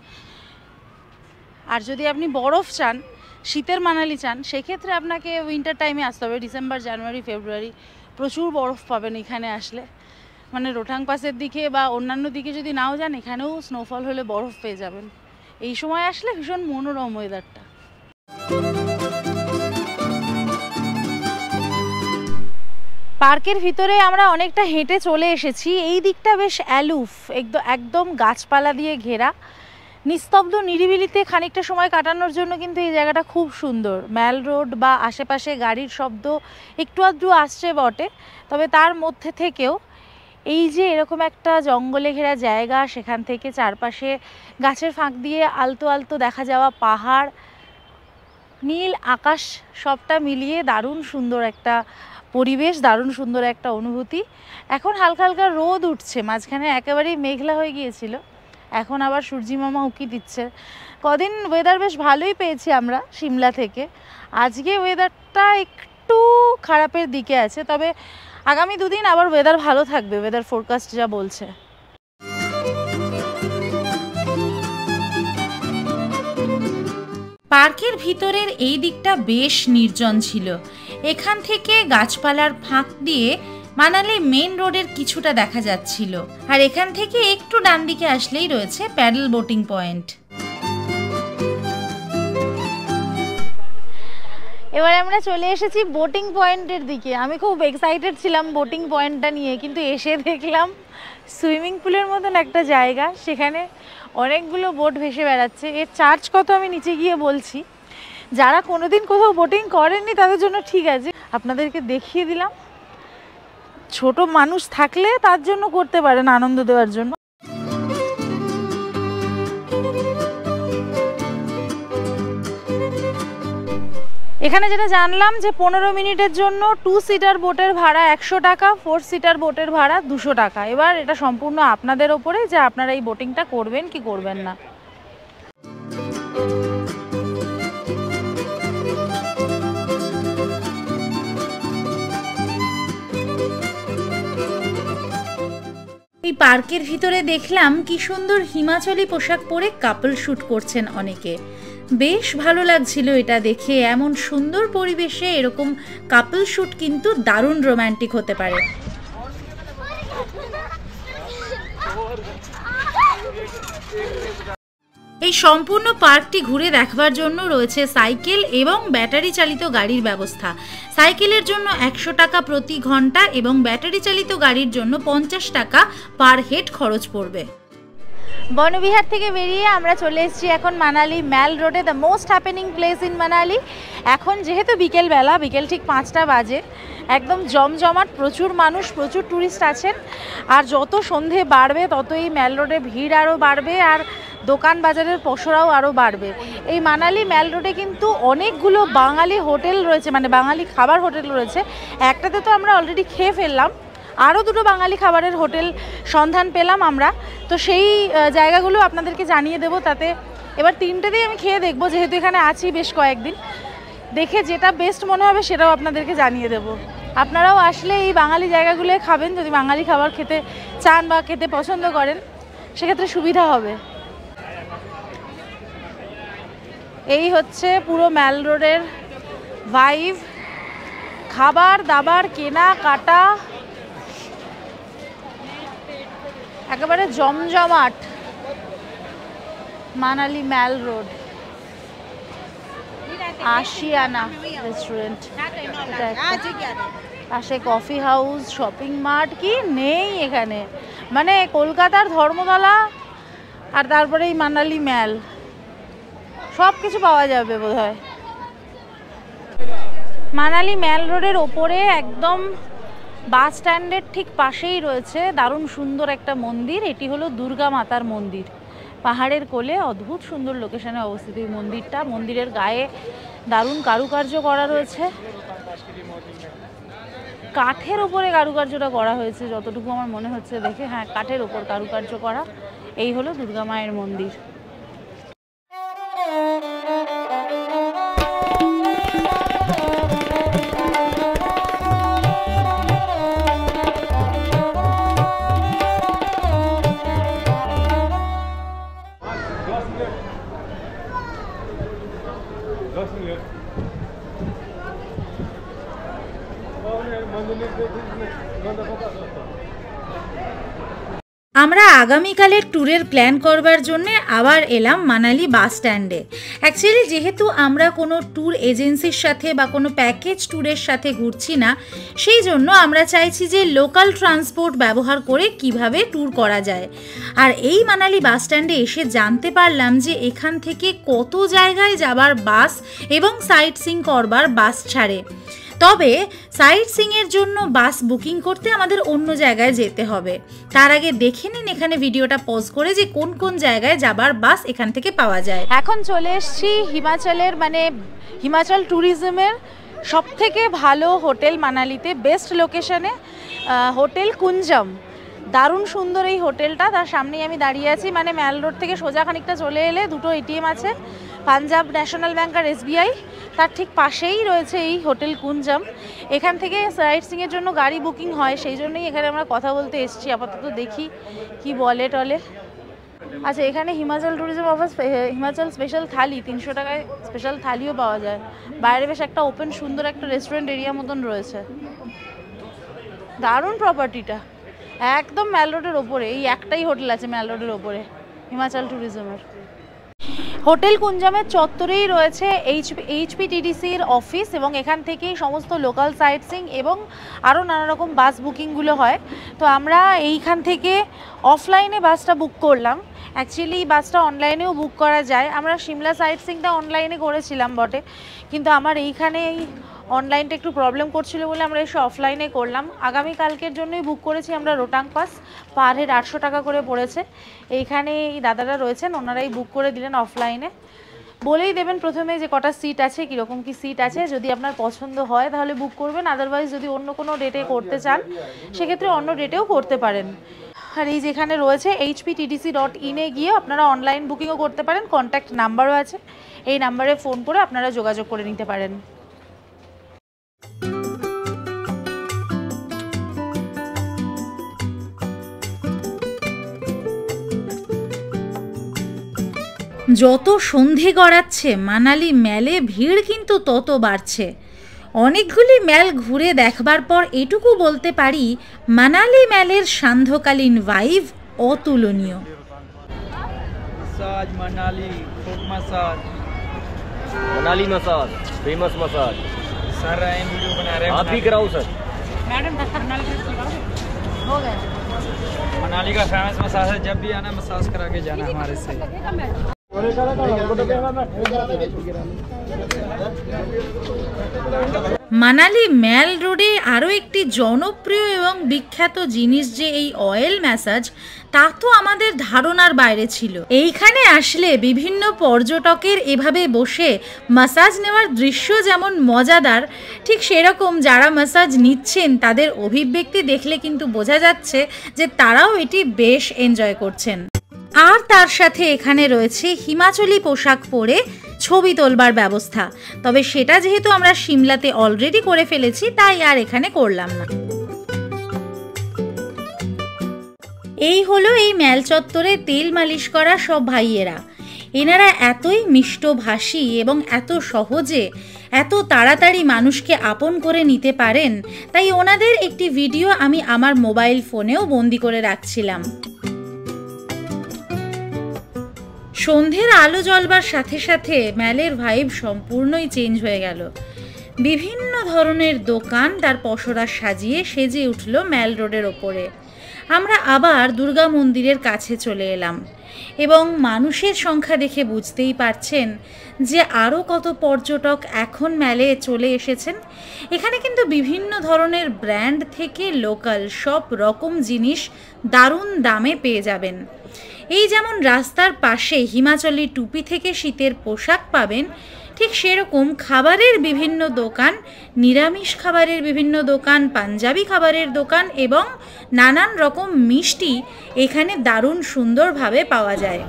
আর যদি আপনি বরফ চান, শীতের মানালি চান, সেক্ষেত্রে আপনাকে উইন্টার টাইমে আসতে হবে, ডিসেম্বর, জানুয়ারি, ফেব্রুয়ারি। প্রচুর বরফ পাবেন এখানে আসলে, মানে রোটাং পাসের দিকে বা অন্যান্য দিকে যদি নাও যান, এখানেও স্নোফল হলে বরফ পেয়ে যাবেন। এই সময় আসলে ভীষণ মনোরম ওয়েদারটা। পার্কের ভিতরে আমরা অনেকটা হেঁটে চলে এসেছি। এই দিকটা বেশ অ্যালুফ, একদম গাছপালা দিয়ে ঘেরা, নিস্তব্ধ নিরিবিলিতে খানিকটা সময় কাটানোর জন্য কিন্তু এই জায়গাটা খুব সুন্দর। ম্যাল রোড বা আশেপাশে গাড়ির শব্দ একটু আধটু আসছে বটে, তবে তার মধ্যে থেকেও এই যে এরকম একটা জঙ্গলে ঘেরা জায়গা, সেখান থেকে চারপাশে গাছের ফাঁক দিয়ে আলতো আলতো দেখা যাওয়া পাহাড়, নীল আকাশ, সবটা মিলিয়ে দারুণ সুন্দর একটা পরিবেশ, দারুণ সুন্দর একটা অনুভূতি। এখন হালকা হালকা রোদ উঠছে, মাঝখানে একেবারেই মেঘলা হয়ে গিয়েছিল, এখন আবার সূর্যি মামা উঁকি দিচ্ছে। কদিন ওয়েদার বেশ ভালোই পেয়েছি আমরা সিমলা থেকে, আজকে ওয়েদারটা একটু খারাপের দিকে আছে, তবে আগামী দুদিন আবার ওয়েদার ভালো থাকবে, ওয়েদার ফোরকাস্ট যা বলছে। পার্কের ভিতরের এই দিকটা বেশ নির্জন ছিল, এখান থেকে গাছপালার ফাঁক দিয়ে মানালি মেন রোডের কিছুটা দেখা যাচ্ছিল, আর এখান থেকে একটু ডান দিকে আসলেই রয়েছে প্যাডেল বোটিং পয়েন্ট। এবার আমরা চলে এসেছি বোটিং পয়েন্টের দিকে। আমি খুব এক্সাইটেড ছিলাম বোটিং পয়েন্টটা নিয়ে, কিন্তু এসে দেখলাম সুইমিং পুলের মতন একটা জায়গা, সেখানে অনেকগুলো বোট ভেসে বেড়াচ্ছে। এর চার্জ কত আমি নিচে গিয়ে বলছি, যারা কোনোদিন কোথাও বোটিং করেননি তাদের জন্য ঠিক আছে, আপনাদেরকে দেখিয়ে দিলাম। ছোট মানুষ থাকলে তার জন্য করতে পারেন, আনন্দ দেওয়ার জন্য। এখানে যেটা জানলাম যে 15 মিনিটের জন্য 2 সিটার বোটের ভাড়া 100 টাকা, 4 সিটার বোটের ভাড়া 200 টাকা। এবার এটা সম্পূর্ণ আপনাদের ওপরে যে আপনারা এই বোটিংটা করবেন কি করবেন না। এই পার্কের ভিতরে দেখলাম কি সুন্দর হিমাচলি পোশাক পরে কাপল শ্যুট করছেন অনেকে, বেশ ভালো লাগছিল এটা দেখে। এমন সুন্দর পরিবেশে এরকম কাপল শ্যুট কিন্তু দারুণ রোম্যান্টিক হতে পারে। এই সম্পূর্ণ পার্কটি ঘুরে দেখবার জন্য রয়েছে সাইকেল এবং ব্যাটারি চালিত গাড়ির ব্যবস্থা। সাইকেলের জন্য 100 টাকা প্রতি ঘন্টা এবং ব্যাটারি চালিত গাড়ির জন্য 50 টাকা পার হেড খরচ পড়বে। বনবিহার থেকে বেরিয়ে আমরা চলে এসেছি এখন মানালি ম্যাল রোডে, the most happening place in Manali. এখন যেহেতু বিকেলবেলা, বিকেল ঠিক 5টা বাজে, একদম জমজমাট, প্রচুর মানুষ, প্রচুর ট্যুরিস্ট আছেন। আর যত সন্ধে বাড়বে তত এই ম্যাল রোডে ভিড় আরও বাড়বে, আর দোকান বাজারের পসরাও আরও বাড়বে। এই মানালি ম্যাল রোডে কিন্তু অনেকগুলো বাঙালি হোটেল রয়েছে, মানে বাঙালি খাবার হোটেল রয়েছে। একটাতে তো আমরা অলরেডি খেয়ে ফেললাম, আরও দুটো বাঙালি খাবারের হোটেল সন্ধান পেলাম আমরা, তো সেই জায়গাগুলো আপনাদেরকে জানিয়ে দেবো। তাতে এবার 3টেতেই আমি খেয়ে দেখবো, যেহেতু এখানে আছি বেশ কয়েকদিন, দেখে যেটা বেস্ট মনে হবে সেটাও আপনাদেরকে জানিয়ে দেবো। আপনারাও আসলে এই বাঙালি জায়গাগুলো খাবেন, যদি বাঙালি খাবার খেতে চান বা খেতে পছন্দ করেন, সেক্ষেত্রে সুবিধা হবে। এই হচ্ছে পুরো ম্যাল রোডের ভাইব, খাবার দাবার কেনা কাটা একেবারে জমজমাট। মানালি ম্যাল রোড, আশিয়ানা রেস্টুরেন্ট, পাশে কফি হাউস, শপিং মার্ট, কি নেই এখানে। মানে কলকাতার ধর্মতলা আর তারপরে এই মানালি ম্যাল, সব কিছু পাওয়া যাবে বোধহয়। মানালি ম্যাল রোডের ওপরে একদম বাস স্ট্যান্ডের ঠিক পাশেই রয়েছে দারুণ সুন্দর একটা মন্দির। এটি হলো দুর্গা মাতার মন্দির, পাহাড়ের কোলে অদ্ভুত সুন্দর লোকেশনে অবস্থিত এই মন্দিরটা। মন্দিরের গায়ে দারুণ কারুকার্য করা রয়েছে, কাঠের ওপরে কারুকার্যটা করা হয়েছে যতটুকু আমার মনে হচ্ছে দেখে। হ্যাঁ, কাঠের ওপর কারুকার্য করা। এই হলো দুর্গা মায়ের মন্দির। আমরা আগামীকালের ট্যুরের প্ল্যান করবার জন্যে আবার এলাম মানালি বাস স্ট্যান্ডে। অ্যাকচুয়ালি যেহেতু আমরা কোনো ট্যুর এজেন্সির সাথে বা কোনো প্যাকেজ ট্যুরের সাথে ঘুরছি না, সেই জন্য আমরা চাইছি যে লোকাল ট্রান্সপোর্ট ব্যবহার করে কিভাবে ট্যুর করা যায়। আর এই মানালি বাস স্ট্যান্ডে এসে জানতে পারলাম যে এখান থেকে কত জায়গায় যাবার বাস এবং সাইট সিইং করবার বাস ছাড়ে। তবে সাইট সিইংয়ের জন্য বাস বুকিং করতে আমাদের অন্য জায়গায় যেতে হবে। তার আগে দেখে নিন এখানে ভিডিওটা পজ করে যে কোন কোন জায়গায় যাবার বাস এখান থেকে পাওয়া যায়। এখন চলে এসেছি হিমাচলের, মানে হিমাচল ট্যুরিজমের সবথেকে ভালো হোটেল মানালিতে, বেস্ট লোকেশনে, হোটেল কুঞ্জম। দারুণ সুন্দর এই হোটেলটা, তার সামনেই আমি দাঁড়িয়ে আছি। মানে ম্যাল রোড থেকে সোজা খানিকটা চলে এলে দুটো এটিএম আছে, পাঞ্জাব ন্যাশনাল ব্যাংক আর এসবিআই, তার ঠিক পাশেই রয়েছে এই হোটেল কুঞ্জম। এখান থেকে সাইট সিইংয়ের জন্য গাড়ি বুকিং হয়, সেই জন্যই এখানে আমরা কথা বলতে এসেছি। আপাতত দেখি কি বলে টলে। আচ্ছা, এখানে Himachal tourism offer Himachal special thali 300 টাকায় স্পেশাল থালিও পাওয়া যায়। বাইরে বেশ একটা ওপেন সুন্দর একটা রেস্টুরেন্ট এরিয়া মতন রয়েছে। দারুণ প্রপার্টিটা, একদম ম্যাল রোডের ওপরে। এই একটাই হোটেল আছে ম্যাল রোডের ওপরে হিমাচল ট্যুরিজমের। হোটেল কুঞ্জমের চত্বরেই রয়েছে এইচপিটিডিসির অফিস, এবং এখান থেকেই সমস্ত লোকাল সাইট সিইং এবং আরও নানা রকম বাস বুকিংগুলো হয়। তো আমরা এইখান থেকে অফলাইনে বাসটা বুক করলাম। অ্যাকচুয়ালি বাসটা অনলাইনেও বুক করা যায়। আমরা সিমলা সাইট সিইংটা অনলাইনে করেছিলাম বটে, কিন্তু আমার এইখানে এই অনলাইনটা একটু প্রবলেম করছিল বলে আমরা এসে অফলাইনে করলাম। আগামীকালকের জন্যই বুক করেছি আমরা রোটাং পাস, পার হেড 800 টাকা করে পড়েছে। এইখানে এই দাদারা রয়েছেন, ওনারাই বুক করে দিলেন অফলাইনে। বলেই দেবেন প্রথমে যে কটা সিট আছে, কীরকম কী সিট আছে। যদি আপনার পছন্দ হয় তাহলে বুক করবেন, আদারওয়াইজ যদি অন্য কোনো ডেটে করতে চান সেক্ষেত্রে অন্য ডেটেও করতে পারেন। আর এই যেখানে রয়েছে hptdc.in গিয়ে আপনারা অনলাইন বুকিংও করতে পারেন। কন্ট্যাক্ট নাম্বারও আছে, এই নাম্বারে ফোন করে আপনারা যোগাযোগ করে নিতে পারেন। যত সন্ধে গড়াচ্ছে মানালি ম্যালে ভিড় কিন্তু তত বাড়ছে। অনেকগুলি ম্যাল ঘুরে দেখবার পর এটুকু বলতে পারি, মানালি ম্যালের সান্ধ্যকালীন ভাইব অতুলনীয়। Manali massage famous massage sir video बना रहे हैं, आप भी कराओ सर। मैडम हो गया। मनाली का फेमस मसाज है, जब भी आना मसाज करा के जाना हमारे से। মানালি ম্যাল রোডে আরও একটি জনপ্রিয় এবং বিখ্যাত জিনিস যে এই অয়েল ম্যাসাজ, তা তো আমাদের ধারণার বাইরে ছিল। এইখানে আসলে বিভিন্ন পর্যটকের এভাবে বসে ম্যাসাজ নেওয়ার দৃশ্য যেমন মজাদার, ঠিক সেরকম যারা ম্যাসাজ নিচ্ছেন তাদের অভিব্যক্তি দেখলে কিন্তু বোঝা যাচ্ছে যে তারাও এটি বেশ এনজয় করছেন। আর তার সাথে এখানে রয়েছে হিমাচলি পোশাক পরে ছবি তোলবার ব্যবস্থা। তবে সেটা যেহেতু আমরা সিমলাতে অলরেডি করে ফেলেছি, তাই আর এখানে করলাম না। এই হলো এই ম্যাল চত্বরে তেল মালিশ করা সব ভাইয়েরা। এনারা এতই মিষ্টভাষী এবং এত সহজে এত তাড়াতাড়ি মানুষকে আপন করে নিতে পারেন, তাই ওনাদের একটি ভিডিও আমি আমার মোবাইল ফোনেও বন্দি করে রাখছিলাম। সন্ধ্যের আলো জ্বলবার সাথে সাথে ম্যালের ভাইব সম্পূর্ণই চেঞ্জ হয়ে গেল। বিভিন্ন ধরনের দোকান তার পসরা সাজিয়ে সেজে উঠল ম্যাল রোডের ওপরে। আমরা আবার দুর্গা মন্দিরের কাছে চলে এলাম এবং মানুষের সংখ্যা দেখে বুঝতেই পারছেন যে আরও কত পর্যটক এখন ম্যালে চলে এসেছেন। এখানে কিন্তু বিভিন্ন ধরনের ব্র্যান্ড থেকে লোকাল সব রকম জিনিস দারুণ দামে পেয়ে যাবেন। এই যেমন রাস্তার পাশে হিমাচলি টুপি থেকে শীতের পোশাক পাবেন, ঠিক সেরকম খাবারের বিভিন্ন দোকান, নিরামিষ খাবারের বিভিন্ন দোকান, পাঞ্জাবি খাবারের দোকান এবং নানান রকম মিষ্টি এখানে দারুণ সুন্দরভাবে পাওয়া যায়।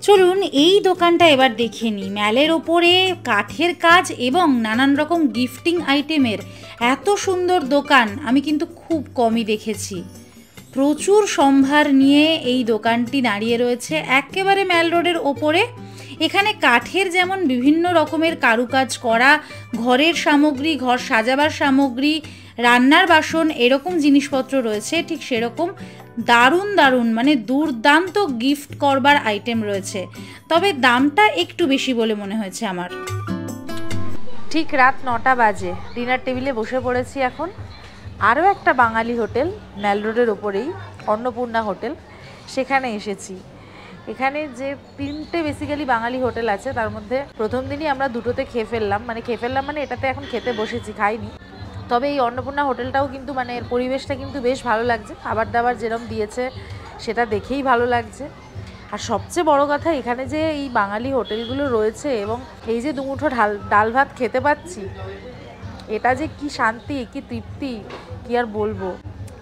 চলুন এই দোকানটা এবার দেখে নিই। ম্যালের ওপরে কাঠের কাজ এবং নানান রকম গিফটিং আইটেমের এত সুন্দর দোকান আমি কিন্তু খুব কমই দেখেছি। প্রচুর সম্ভার নিয়ে এই দোকানটি দাঁড়িয়ে রয়েছে একেবারে ম্যাল রোডের ওপরে। এখানে কাঠের যেমন বিভিন্ন রকমের কারুকাজ করা ঘরের সামগ্রী, ঘর সাজাবার সামগ্রী, রান্নার বাসন এরকম জিনিসপত্র রয়েছে, ঠিক সেরকম দারুণ দারুণ মানে দুর্দান্ত গিফট করবার আইটেম রয়েছে। তবে দামটা একটু বেশি বলে মনে হয়েছে আমার। ঠিক রাত 9টা বাজে, ডিনার টেবিলে বসে পড়েছি এখন। আরও একটা বাঙালি হোটেল ম্যাল রোডের ওপরেই, অন্নপূর্ণা হোটেল, সেখানে এসেছি। এখানে যে 3টে বেসিক্যালি বাঙালি হোটেল আছে তার মধ্যে প্রথম দিনই আমরা 2টোতে খেয়ে ফেললাম মানে এটাতে এখন খেতে বসেছি, খাইনি। তবে এই অন্নপূর্ণা হোটেলটাও কিন্তু মানে এর পরিবেশটা কিন্তু বেশ ভালো লাগছে, খাবার দাবার যেরকম দিয়েছে সেটা দেখেই ভালো লাগছে। আর সবচেয়ে বড় কথা এখানে যে এই বাঙালি হোটেলগুলো রয়েছে এবং এই যে দুমুঠো ডাল ভাত খেতে পাচ্ছি, এটা যে কি শান্তি, কি তৃপ্তি, কি আর বলবো।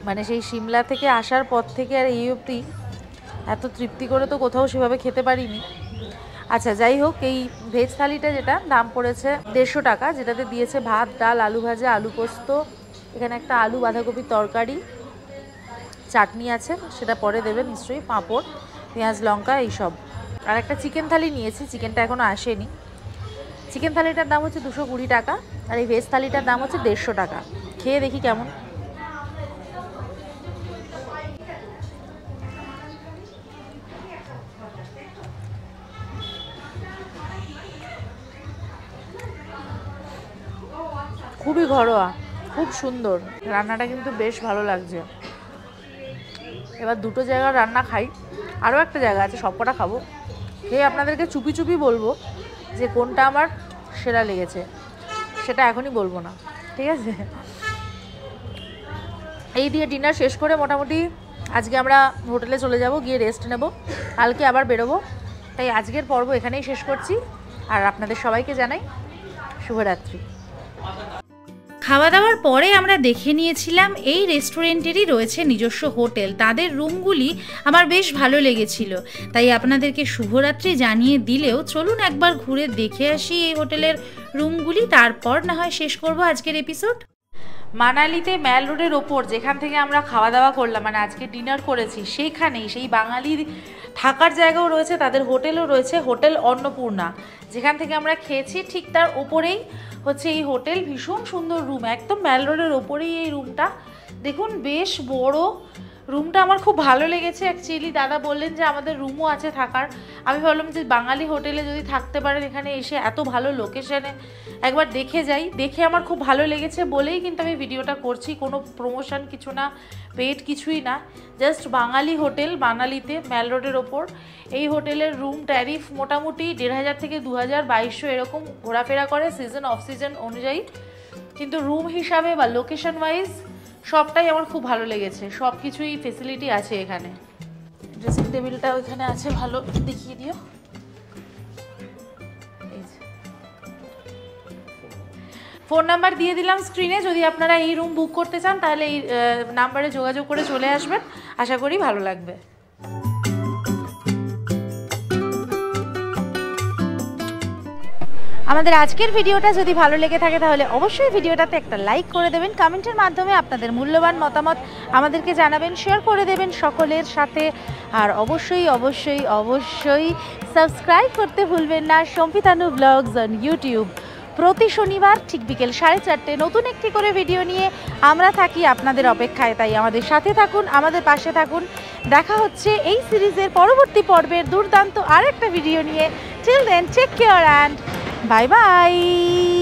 মানে সেই সিমলা থেকে আসার পর থেকে আর এই অবধি এত তৃপ্তি করে তো কোথাও সেভাবে খেতে পারিনি। আচ্ছা যাই হোক, এই ভেজ থালিটা যেটা দাম পড়েছে 150 টাকা, যেটাতে দিয়েছে ভাত, ডাল, আলু ভাজা, আলু পোস্ত, এখানে একটা আলু বাঁধাকপির তরকারি, চাটনি আছে সেটা পরে দেবে নিশ্চয়ই, পাঁপড়, পেঁয়াজ লঙ্কা এইসব। আর একটা চিকেন থালি নিয়েছি, চিকেনটা এখনও আসেনি। চিকেন থালিটার দাম হচ্ছে 220 টাকা আর এই ভেজ থালিটার দাম হচ্ছে 150 টাকা। খেয়ে দেখি কেমন। খুবই ঘরোয়া, খুব সুন্দর, রান্নাটা কিন্তু বেশ ভালো লাগছে। এবার 2টো জায়গার রান্না খাই, আরও একটা জায়গা আছে, সবকটা খাবো। খেয়ে আপনাদেরকে চুপি চুপি বলবো যে কোনটা আমার সেরা লেগেছে, সেটা এখনই বলবো না, ঠিক আছে? এই দিয়ে ডিনার শেষ করে মোটামুটি আজকে আমরা হোটেলে চলে যাব, গিয়ে রেস্ট নেব, কালকে আবার বেরোবো। তাই আজকের পর্ব এখানেই শেষ করছি আর আপনাদের সবাইকে জানাই শুভরাত্রি। খাওয়া দাওয়ার পরে আমরা দেখে নিয়েছিলাম এই রেস্টুরেন্টেরই রয়েছে নিজস্ব হোটেল। তাদের রুমগুলি আমার বেশ ভালো লেগেছিল, তাই আপনাদেরকে শুভরাত্রি জানিয়ে দিলেও চলুন একবার ঘুরে দেখে আসি এই হোটেলের রুমগুলি, তারপর না হয় শেষ করব আজকের এপিসোড। মানালিতে ম্যাল রোডের ওপর যেখান থেকে আমরা খাওয়া দাওয়া করলাম, মানে আজকে ডিনার করেছি, সেইখানেই সেই বাঙালির থাকার জায়গাও রয়েছে, তাদের হোটেলও রয়েছে, হোটেল অন্নপূর্ণা, যেখান থেকে আমরা খেয়েছি ঠিক তার ওপরেই হচ্ছে এই হোটেল। ভীষণ সুন্দর রুম, একদম ম্যাল রোডের ওপরেই এই রুমটা। দেখুন বেশ বড় রুমটা, আমার খুব ভালো লেগেছে অ্যাকচুয়ালি। দাদা বললেন যে আমাদের রুমও আছে থাকার। আমি ভাবলাম যে বাঙালি হোটেলে যদি থাকতে পারেন এখানে এসে এত ভালো লোকেশনে একবার দেখে যাই। দেখে আমার খুব ভালো লেগেছে বলেই কিন্তু আমি ভিডিওটা করছি, কোনো প্রমোশন কিছু না, পেড কিছুই না, জাস্ট বাঙালি হোটেল মানালিতে ম্যাল রোডের ওপর। এই হোটেলের রুম ট্যারিফ মোটামুটি 1500 থেকে 2200 এরকম ঘোরাফেরা করে সিজন অফ সিজন অনুযায়ী, কিন্তু রুম হিসাবে বা লোকেশন ওয়াইজ সবটাই আমার খুব ভালো লেগেছে, সব কিছুই ফেসিলিটি আছে এখানে। ড্রেসিং টেবিলটা ওইখানে আছে, ভালো দেখিয়ে দিও। ফোন নাম্বার দিয়ে দিলাম স্ক্রিনে, যদি আপনারা এই রুম বুক করতে চান তাহলে এই নাম্বারে যোগাযোগ করে চলে আসবেন, আশা করি ভালো লাগবে। আমাদের আজকের ভিডিওটা যদি ভালো লেগে থাকে তাহলে অবশ্যই ভিডিওটাতে একটা লাইক করে দেবেন, কমেন্টের মাধ্যমে আপনাদের মূল্যবান মতামত আমাদেরকে জানাবেন, শেয়ার করে দেবেন সকলের সাথে, আর অবশ্যই অবশ্যই অবশ্যই সাবস্ক্রাইব করতে ভুলবেন না সম্পিতানু ব্লগস অন ইউটিউব। প্রতি শনিবার ঠিক বিকেল 4:30 নতুন একটি করে ভিডিও নিয়ে আমরা থাকি আপনাদের অপেক্ষায়। তাই আমাদের সাথে থাকুন, আমাদের পাশে থাকুন। দেখা হচ্ছে এই সিরিজের পরবর্তী পর্বের দুর্দান্ত আরেকটা ভিডিও নিয়ে। Till then take care and bye by.